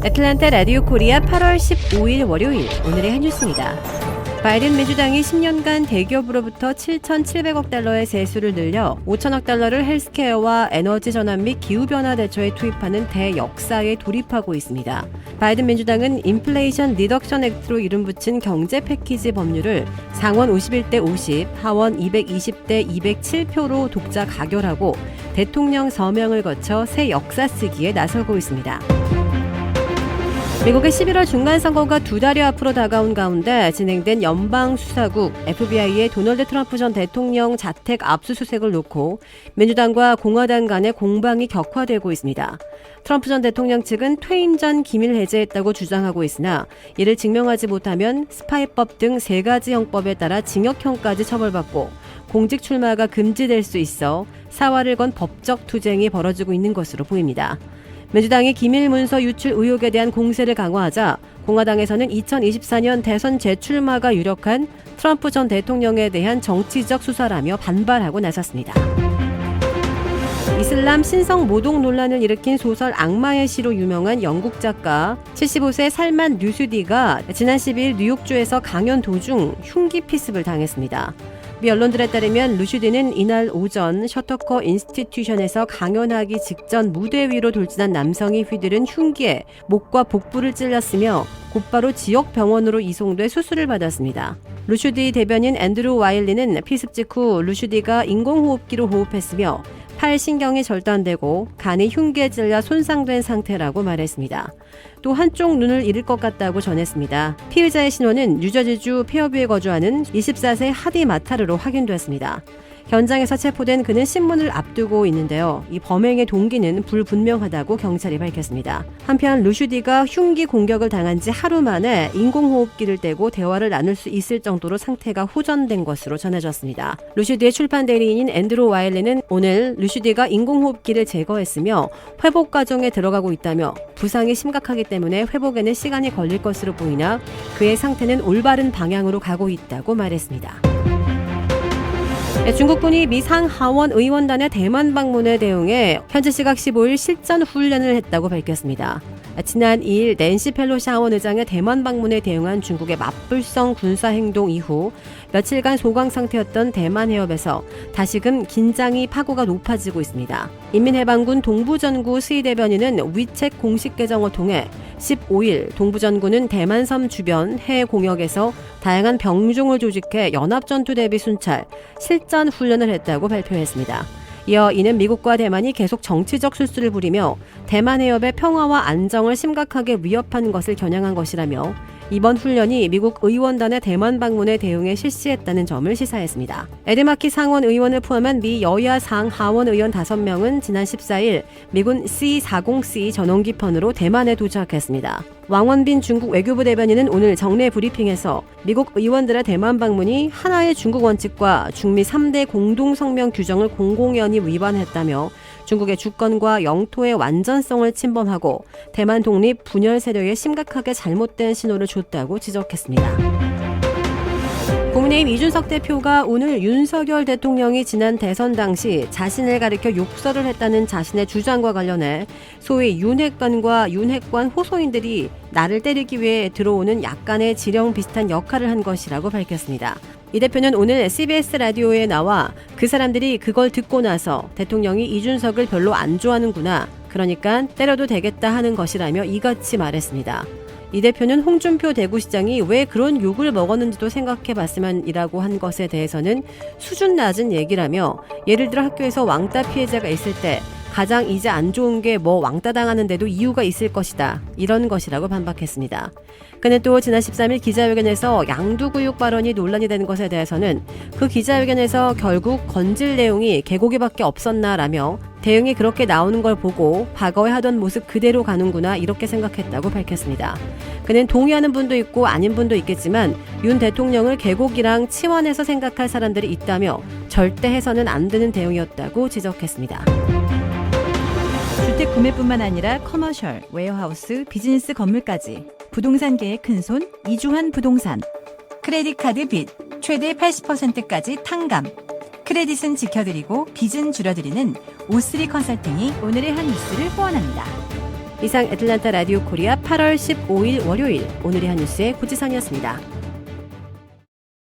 애틀랜타 라디오 코리아 8월 15일 월요일 오늘의 한 뉴스입니다. 바이든 민주당이 10년간 대기업으로부터 7,700억 달러의 세수를 늘려 5천억 달러를 헬스케어와 에너지 전환 및 기후변화 대처에 투입하는 대역사에 돌입하고 있습니다. 바이든 민주당은 인플레이션 리덕션 액트로 이름 붙인 경제 패키지 법률을 상원 51대 50, 하원 220대 207표로 독자 가결하고 대통령 서명을 거쳐 새 역사 쓰기에 나서고 있습니다. 미국의 11월 중간선거가 2달여 앞으로 다가온 가운데 진행된 연방수사국 FBI의 도널드 트럼프 전 대통령 자택 압수수색을 놓고 민주당과 공화당 간의 공방이 격화되고 있습니다. 트럼프 전 대통령 측은 퇴임 전 기밀 해제했다고 주장하고 있으나 이를 증명하지 못하면 스파이법 등 3가지 형법에 따라 징역형까지 처벌받고 공직 출마가 금지될 수 있어 사활을 건 법적 투쟁이 벌어지고 있는 것으로 보입니다. 민주당이 기밀 문서 유출 의혹에 대한 공세를 강화하자 공화당에서는 2024년 대선 재출마가 유력한 트럼프 전 대통령에 대한 정치적 수사라며 반발하고 나섰습니다. 이슬람 신성 모독 논란을 일으킨 소설 악마의 시로 유명한 영국 작가 75세 살만 루슈디가 지난 12일 뉴욕주에서 강연 도중 흉기 피습을 당했습니다. 미 언론들에 따르면 루슈디는 이날 오전 셔터커 인스티튜션에서 강연하기 직전 무대 위로 돌진한 남성이 휘두른 흉기에 목과 복부를 찔렸으며 곧바로 지역 병원으로 이송돼 수술을 받았습니다. 루슈디 대변인 앤드루 와일리는 피습 직후 루슈디가 인공호흡기로 호흡했으며 팔 신경이 절단되고 간이 흉기에 찔려 손상된 상태라고 말했습니다. 또 한쪽 눈을 잃을 것 같다고 전했습니다. 피의자의 신원은 뉴저지주 페어뷰에 거주하는 24세 하디 마타르로 확인됐습니다. 현장에서 체포된 그는 신문을 앞두고 있는데요. 이 범행의 동기는 불분명하다고 경찰이 밝혔습니다. 한편 루슈디가 흉기 공격을 당한 지 하루 만에 인공호흡기를 떼고 대화를 나눌 수 있을 정도로 상태가 호전된 것으로 전해졌습니다. 루슈디의 출판 대리인인 앤드루 와일리는 오늘 루슈디가 인공호흡기를 제거했으며 회복 과정에 들어가고 있다며 부상이 심각하기 때문에 회복에는 시간이 걸릴 것으로 보이나 그의 상태는 올바른 방향으로 가고 있다고 말했습니다. 중국군이 미 상하원 의원단의 대만 방문에 대응해 현지 시각 15일 실전 훈련을 했다고 밝혔습니다. 지난 2일 낸시 펠로시 하원 의장의 대만 방문에 대응한 중국의 맞불성 군사행동 이후 며칠간 소강 상태였던 대만 해협에서 다시금 긴장이 파고가 높아지고 있습니다. 인민해방군 동부전구 스이 대변인은 위챗 공식 계정을 통해 15일 동부전구는 대만섬 주변 해외 공역에서 다양한 병종을 조직해 연합전투 대비 순찰, 실전 훈련을 했다고 발표했습니다. 이어 이는 미국과 대만이 계속 정치적 술수를 부리며 대만 해협의 평화와 안정을 심각하게 위협한 것을 겨냥한 것이라며 이번 훈련이 미국 의원단의 대만 방문에 대응해 실시했다는 점을 시사했습니다. 에드마키 상원 의원을 포함한 미 여야 상하원 의원 5명은 지난 14일 미군 C-40C 전용기편으로 대만에 도착했습니다. 왕원빈 중국 외교부 대변인은 오늘 정례 브리핑에서 미국 의원들의 대만 방문이 하나의 중국 원칙과 중미 3대 공동성명 규정을 공공연히 위반했다며 중국의 주권과 영토의 완전성을 침범하고 대만 독립 분열 세력에 심각하게 잘못된 신호를 줬다고 지적했습니다. 국민의힘 이준석 대표가 오늘 윤석열 대통령이 지난 대선 당시 자신을 가리켜 욕설을 했다는 자신의 주장과 관련해 소위 윤핵관과 윤핵관 호소인들이 나를 때리기 위해 들어오는 약간의 지령 비슷한 역할을 한 것이라고 밝혔습니다. 이 대표는 오늘 CBS 라디오에 나와 그 사람들이 그걸 듣고 나서 대통령이 이준석을 별로 안 좋아하는구나. 그러니까 때려도 되겠다 하는 것이라며 이같이 말했습니다. 이 대표는 홍준표 대구시장이 왜 그런 욕을 먹었는지도 생각해봤으면이라고 한 것에 대해서는 수준 낮은 얘기라며 예를 들어 학교에서 왕따 피해자가 있을 때 가장 이제 안 좋은 게 뭐 왕따 당하는데도 이유가 있을 것이다. 이런 것이라고 반박했습니다. 그는 또 지난 13일 기자회견에서 양두구육 발언이 논란이 된 것에 대해서는 그 기자회견에서 결국 건질 내용이 개고기밖에 없었나라며 대응이 그렇게 나오는 걸 보고 과거에 하던 모습 그대로 가는구나 이렇게 생각했다고 밝혔습니다. 그는 동의하는 분도 있고 아닌 분도 있겠지만 윤 대통령을 개고기랑 치환해서 생각할 사람들이 있다며 절대 해서는 안 되는 대응이었다고 지적했습니다. 주택 구매뿐만 아니라 커머셜, 웨어하우스, 비즈니스 건물까지 부동산계의 큰손 이주환 부동산. 크레딧 카드 빚 최대 80%까지 탕감. 크레딧은 지켜드리고 빚은 줄여드리는 O3 컨설팅이 오늘의 한 뉴스를 후원합니다. 이상 애틀란타 라디오 코리아 8월 15일 월요일 오늘의 한 뉴스의 고지선이었습니다.